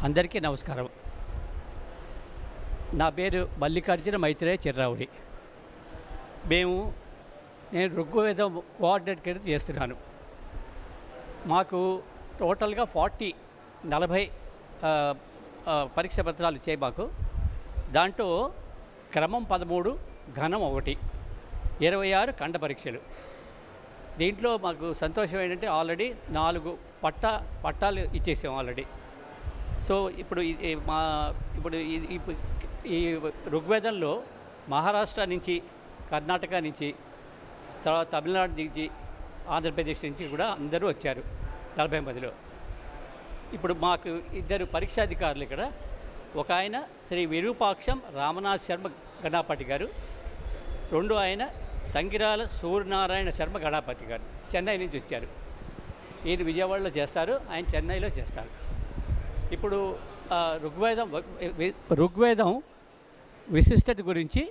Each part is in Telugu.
అందరికీ నమస్కారం. నా పేరు మల్లికార్జున మైత్రేయ చిర్రావుడి. నేను ఋగ్వేదం కోఆర్డినేట్ కింద చేస్తున్నాను. మాకు టోటల్గా 40 పరీక్ష పత్రాలు ఇచ్చాయి మాకు. దాంట్లో క్రమం 13, ఘనం 1, 26 ఖండ పరీక్షలు. దీంట్లో మాకు సంతోషం ఏంటంటే ఆల్రెడీ 4 పట్టాలు ఇచ్చేసాం ఆల్రెడీ. సో ఇప్పుడు ఈ ఋగ్వేదంలో మహారాష్ట్ర నుంచి, కర్ణాటక నుంచి, తర్వాత తమిళనాడు నుంచి, ఆంధ్రప్రదేశ్ నుంచి కూడా అందరూ వచ్చారు 40 మందిలో. ఇప్పుడు మాకు 2 పరీక్షాధికారులు ఇక్కడ. ఒక ఆయన శ్రీ విరూపాక్షం రామనాథ్ శర్మ గణాపతి గారు, రెండో ఆయన తంగిరాల సూర్యనారాయణ శర్మ గణాపతి గారు చెన్నై నుంచి వచ్చారు. ఈయన విజయవాడలో చేస్తారు, ఆయన చెన్నైలో చేస్తారు. ఇప్పుడు ఋగ్వేదం విశిష్టత గురించి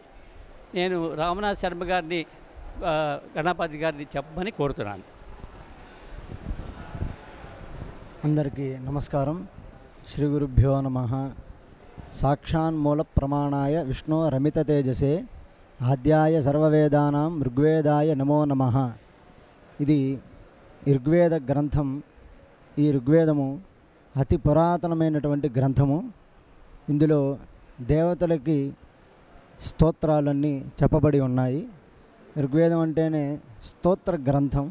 నేను రామనాథ్ శర్మ గారిని, గణపతి గారిని చెప్పమని కోరుతున్నాను. అందరికీ నమస్కారం. శ్రీ గురుభ్యో నమః. సాక్షాన్మూల ప్రమాణాయ విష్ణు రమిత తేజసే ఆద్యాయ సర్వవేదానాం ఋగ్వేదాయ నమో నమః. ఇది ఋగ్వేద గ్రంథం. ఈ ఋగ్వేదము అతి పురాతనమైనటువంటి గ్రంథము. ఇందులో దేవతలకి స్తోత్రాలన్నీ చెప్పబడి ఉన్నాయి. ఋగ్వేదం అంటేనే స్తోత్ర గ్రంథం.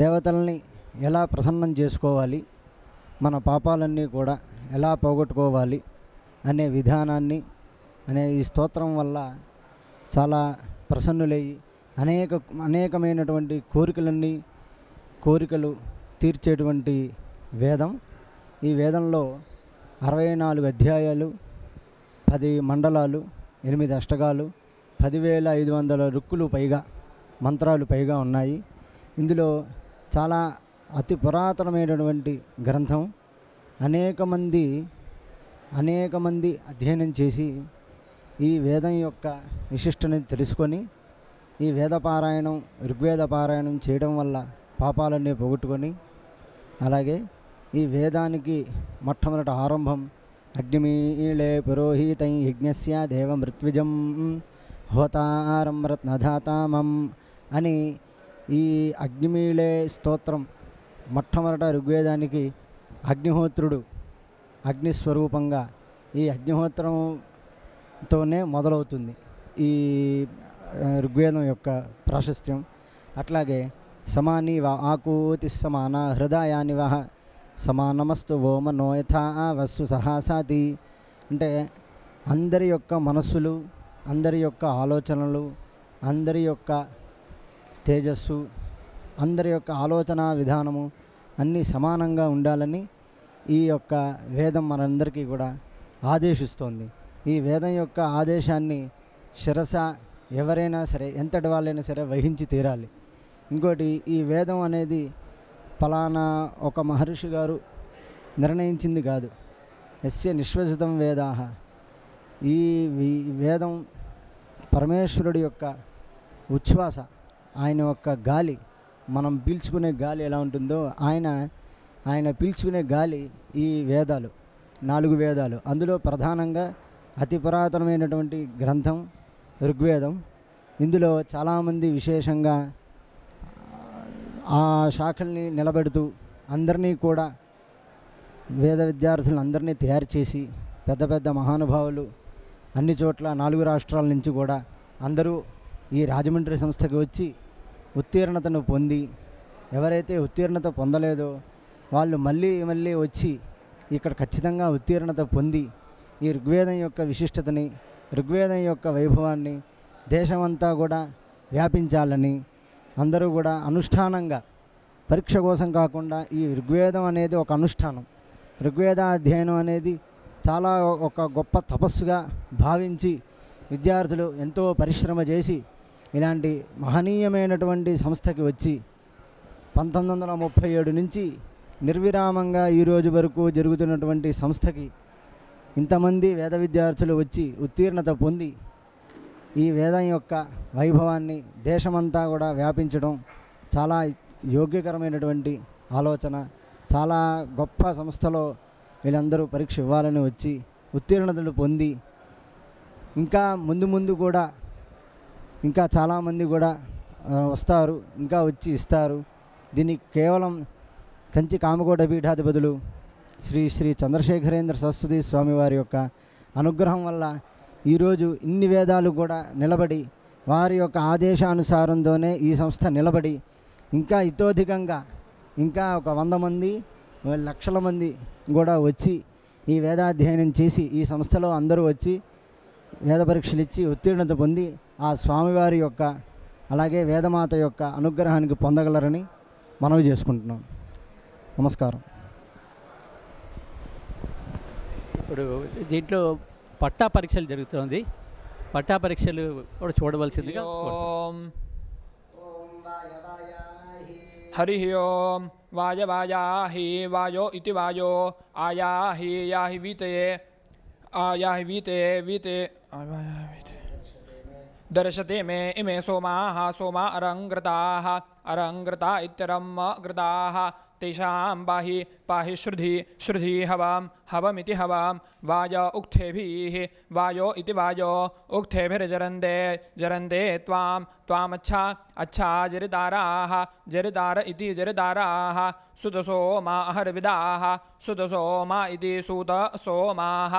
దేవతల్ని ఎలా ప్రసన్నం చేసుకోవాలి, మన పాపాలన్నీ కూడా ఎలా పోగొట్టుకోవాలి అనే విధానాన్ని ఈ స్తోత్రం వల్ల చాలా ప్రసన్నులయ్యి అనేకమైనటువంటి కోరికలు తీర్చేటువంటి వేదం. ఈ వేదంలో 64 అధ్యాయాలు, 10 మండలాలు, 8 అష్టకాలు, 10,500 రుక్కులు పైగా, మంత్రాలు పైగా ఉన్నాయి. ఇందులో చాలా అతి పురాతనమైనటువంటి గ్రంథం. అనేక మంది అధ్యయనం చేసి ఈ వేదం యొక్క విశిష్టని తెలుసుకొని ఈ ఋగ్వేద పారాయణం చేయడం వల్ల పాపాలన్నీ పోగొట్టుకొని, అలాగే ఈ వేదానికి మొట్టమొదటి ఆరంభం అగ్నిమీళే పురోహితం యజ్ఞస్య దేవమృత్విజం హోతారం రత్నధాతామం అని ఈ అగ్నిమీళే స్తోత్రం మొట్టమొదట ఋగ్వేదానికి అగ్నిహోత్రుడు అగ్నిస్వరూపంగా ఈ అగ్నిహోత్రంతోనే మొదలవుతుంది ఈ ఋగ్వేదం యొక్క ప్రాశస్త్యం. అట్లాగే సమానీవ ఆకూతి సమాన హృదయానివ సమానమస్తు ఓమనో యథా వస్సు సహాసాతి. అంటే అందరి యొక్క మనస్సులు, అందరి యొక్క ఆలోచనలు, అందరి యొక్క తేజస్సు, అందరి యొక్క ఆలోచన విధానము అన్నీ సమానంగా ఉండాలని ఈ యొక్క వేదం మనందరికీ కూడా ఆదేశిస్తోంది. ఈ వేదం యొక్క ఆదేశాన్ని శిరస ఎవరైనా సరే, ఎంతటి వాళ్ళైనా సరే వహించి తీరాలి. ఇంకోటి, ఈ వేదం అనేది ఫలానా ఒక మహర్షి గారు నిర్ణయించింది కాదు. యస్య నిశ్వసితం వేదాః. ఈ వేదం పరమేశ్వరుడి యొక్క ఉచ్ఛ్వాస, ఆయన యొక్క గాలి. మనం పీల్చుకునే గాలి ఎలా ఉంటుందో ఆయన పీల్చుకునే గాలి ఈ వేదాలు, 4 వేదాలు. అందులో ప్రధానంగా అతి పురాతనమైనటువంటి గ్రంథం ఋగ్వేదం. ఇందులో చాలామంది విశేషంగా ఆ శాఖల్ని నిలబెడుతూ అందరినీ కూడా, వేద విద్యార్థులను అందరినీ తయారు చేసి, పెద్ద మహానుభావులు అన్ని చోట్ల 4 రాష్ట్రాల నుంచి కూడా అందరూ ఈ రాజమండ్రి సంస్థకి వచ్చి ఉత్తీర్ణతను పొంది, ఎవరైతే ఉత్తీర్ణత పొందలేదో వాళ్ళు మళ్ళీ వచ్చి ఇక్కడ ఖచ్చితంగా ఉత్తీర్ణత పొంది ఈ ఋగ్వేదం యొక్క విశిష్టతని, ఋగ్వేదం యొక్క వైభవాన్ని దేశమంతా కూడా వ్యాపించాలని అందరూ కూడా అనుష్ఠానంగా, పరీక్ష కోసం కాకుండా ఈ ఋగ్వేదం అనేది ఒక అనుష్ఠానం. ఋగ్వేద అధ్యయనం అనేది చాలా ఒక గొప్ప తపస్సుగా భావించి విద్యార్థులు ఎంతో పరిశ్రమ చేసి ఇలాంటి మహనీయమైనటువంటి సంస్థకి వచ్చి 1937 నుంచి నిర్విరామంగా ఈరోజు వరకు జరుగుతున్నటువంటి సంస్థకి ఇంతమంది వేద విద్యార్థులు వచ్చి ఉత్తీర్ణత పొంది ఈ వేదం యొక్క వైభవాన్ని దేశమంతా కూడా వ్యాపించడం చాలా యోగ్యకరమైనటువంటి ఆలోచన, చాలా గొప్ప సంస్థలో వీళ్ళందరూ పరీక్ష ఇవ్వాలని వచ్చి ఉత్తీర్ణతలు పొంది ఇంకా ముందు కూడా ఇంకా చాలామంది కూడా వస్తారు, ఇంకా వచ్చి ఇస్తారు. దీనికి కేవలం కంచి కామకోట పీఠాధిపతులు శ్రీ శ్రీ చంద్రశేఖరేంద్ర సరస్వతి స్వామి వారి యొక్క అనుగ్రహం వల్ల ఈరోజు ఇన్ని వేదాలు కూడా నిలబడి వారి యొక్క ఆదేశానుసారంతోనే ఈ సంస్థ నిలబడి ఇంకా ఇతోధికంగా ఇంకా ఒక 100 మంది లక్షల మంది కూడా వచ్చి ఈ వేదాధ్యయనం చేసి ఈ సంస్థలో అందరూ వచ్చి వేద పరీక్షలు ఇచ్చి ఉత్తీర్ణత పొంది ఆ స్వామివారి యొక్క అలాగే వేదమాత యొక్క అనుగ్రహానికి పొందగలరని మనవి చేసుకుంటున్నాం. నమస్కారం. ఇప్పుడు దీంట్లో పట్టా పరీక్షలు జరుగుతుంది. పట్టా పరీక్షలు కూడా చూడవలసిందిగా हरि ओम वायवायाहि वायो इति वायो आयाहि याहि वीतये आयाहि वीते दर्शते मे इमे सोमाः सोमा अरङ्कृता इत्यरङ्कृताः तेषां पाहि श्रुधि हवमिति हवां वाय उक्थेभिः वायो इति वायो उक्थेभिर्जरन्ते त्वामच्छा जरितार इति जरिताराः सुतसोमा अहर्विदाः सुतसोमा इति सुतसोमाः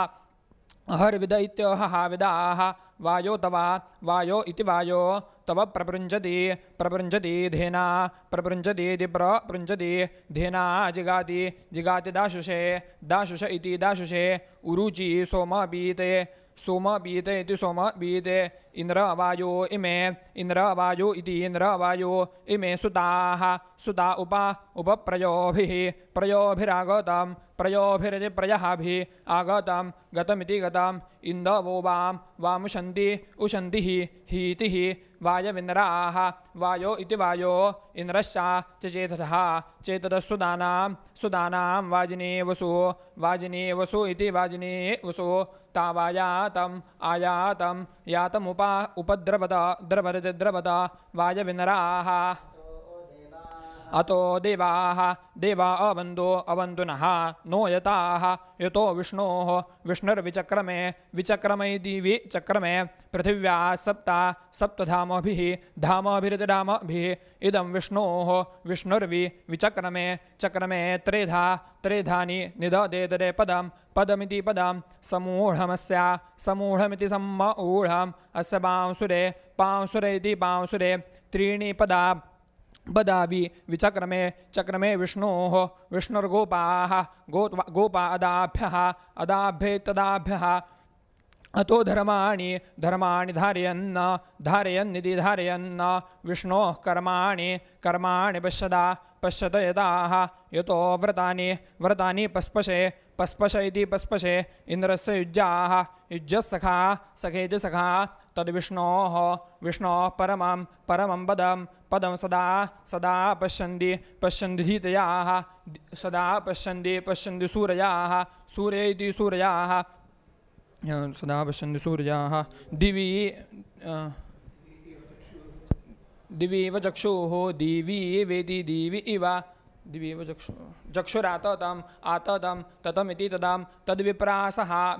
अहर्विद इत्यहविदाः वायो तवा वायो इति वायो तव प्रपृञ्जति धेना प्रपृञ्जति प्रपृञ्जति धेना जिगाति दाशुष इति दाशुषे उरुचि सोमबीते इति सोमबीते इंद्रवायो इति इंद्रवायो इमे सुता प्रयोभिरागतं प्रयोभिरिति प्रयहाभिः आगतं गतमिति गतम् इन्दवो वामुशन्ति हीतिः वायविन्द्राः वायो इति वायो इन्द्रश्च चेततः सुदानां वाजिनी वसु इति वाजिनी वसु आयातं उपद्रवत वायविन्द्राः अतो देवा अवन्तु नः नो यतो विष्णुर्विचक्रमे दिवि चक्रमे पृथिव्या सप्तधामभिः इदं विष्णुर्विचक्रमे त्रेधानि निदधे पदमिति पदं समूढमिति सम्मूढम् अस्य पांसुरे इति पांसुरे त्रीणि पदावि चक्रमे विष्णुर्गोपाः गोपा अदाभ्येतदाभ्यः अतो धर्माणि धारयन्निति धारयन् विष्णोः कर्माणि पश्यत यतो व्रतानि पस्पश इति पस्पशे इन्द्रस्य युज्यः सखेति सखा तद्विष्णोः परमं पदं सदा पश्यन्ति धीतयाः सदा पश्यन्ति सूरयाः सूर्य इति सूरयाः सदा पश्यन्ति सूर्याः दिवि इव चक्षुः दिवि वेति दिवि इव चक्षुराततं ततमिति तदां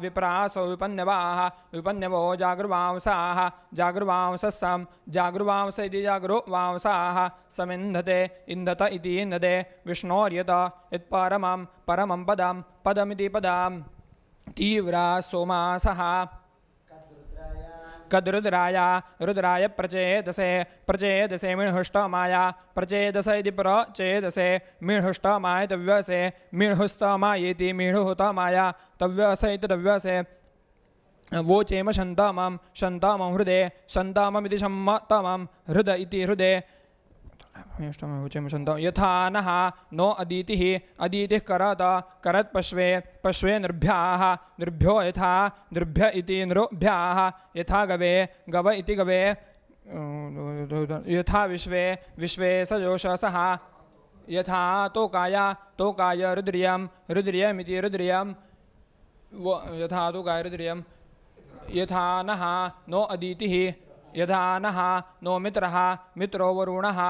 विप्रासो विपन्यवो जागृवांस इति जागृवांसाः समिन्धते इन्दत इति इन्दते विष्णोर्यत यत्परमं पदमिति पदं तीव्रा सोमासः रुद्राय प्रचेदसे मिणहुष्टमाय प्रचेदस इति प्रचेदसे मिणहुष्टमाय तव्यसे मिणहुस्तमायेति मिणुहुतमाय तव्यस इति तव्यसे वोचेम शन्तामं हृदे शन्ताममिति शम्मतमं हृद इति हृदे यथा नः नो अदितिः करत् पश्वे नृभ्यो यथा नृभ्य इति नृभ्याः यथा गव इति गवे यथा विश्वे सजोषसः यथा तोकाय रुद्रियमिति रुद्रियं यथा तोकाय रुद्रियं यथा नः नो अदितिः यथा नः नो मित्रो वरुणः